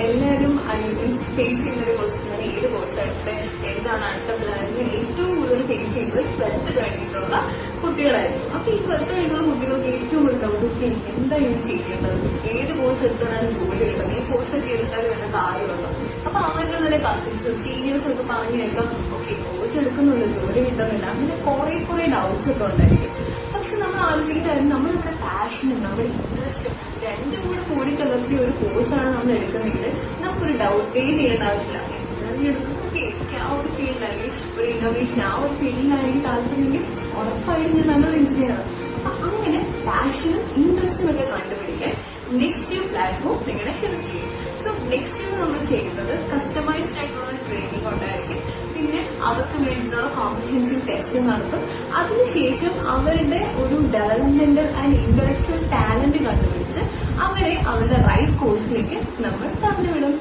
എല്ലാവരും ഫേസ് ചെയ്യുന്ന ഒരു ക്വസ്റ്റ്യൻ ഏത് കോഴ്സായിട്ട് എന്താണ് അടുത്ത പ്ലാനിന് ഏറ്റവും കൂടുതൽ ഫേസ് ചെയ്തത് 12th കഴിഞ്ഞിട്ടുള്ള കുട്ടികളായിരുന്നു. അപ്പൊ ഈ 12th കഴിഞ്ഞുള്ള കുട്ടികൾക്ക് ഏറ്റവും കൂടുതൽ ഡൗട്ട് എന്താ ഇത് ചെയ്യേണ്ടത്, ഏത് കോഴ്സ് എടുത്താലാണ് ജോലി കിട്ടുന്നത്, ഈ കോഴ്സൊക്കെ എടുത്താലും വേണ്ട കാര്യമുണ്ടോ. അപ്പൊ അവരുടെ തന്നെ കസിൻസും സീനിയേഴ്സും ഒക്കെ പറഞ്ഞു കേൾക്കാം, ഓക്കെ കോഴ്സ് എടുക്കുന്നുള്ളൂ ജോലി കിട്ടുന്നില്ല, അങ്ങനെ കുറെ ഡൗട്ട്സ് ഒക്കെ ഉണ്ടായിരിക്കും. പക്ഷെ നമ്മൾ ആലോചിക്കുന്ന നമ്മുടെ പാഷനും നമ്മുടെ ഇൻട്രസ്റ്റും രണ്ടും കൂടി കലർത്തിയ ഒരു കോഴ്സാണ് നമ്മൾ എടുക്കുന്നതെങ്കിൽ നമുക്കൊരു ഡൗട്ടേ ചെയ്യേണ്ട ആവശ്യമില്ല. എഞ്ചിനീയറിംഗ് എടുക്കുന്നത് എനിക്ക് ആ ഒരു ഫീൽഡിലാണെങ്കിൽ ഒരു ഇന്നോവേഷൻ ആ ഒരു ഫീൽഡിലാണെങ്കിൽ താല്പര്യമെങ്കിൽ ഉറപ്പായിട്ടും ഞാൻ നല്ലൊരു എഞ്ചിനീയറാണ്. അപ്പൊ അങ്ങനെ പാഷനും ഇൻട്രസ്റ്റും ഒക്കെ കണ്ടുപിടിക്കാൻ നെക്സ്റ്റ് പ്ലാറ്റ്ഫോം നിങ്ങളെ ഹെൽപ്പ് ചെയ്യും. സോ നെക്സ്റ്റ് നമ്മൾ ചെയ്യുന്നത് കസ്റ്റമൈസ്ഡ് ആയിട്ടുള്ള ട്രെയിനിങ് ഉണ്ടായിരിക്കും. പിന്നെ അവർക്ക് വേണ്ടിയിട്ടുള്ള കോംപ്രിഹെൻസീവ് ടെസ്റ്റ് നടത്തും. അതിനുശേഷം അവരുടെ ഒരു ഡെവലപ്മെന്റൽ ആൻഡ് ഇന്റലക്ച്വൽ ടാലന്റ് കണ്ടുപിടിച്ച് അവരെ അവരുടെ റൈറ്റ് കോഴ്സിലേക്ക് നമ്മൾ തന്നുവിടും.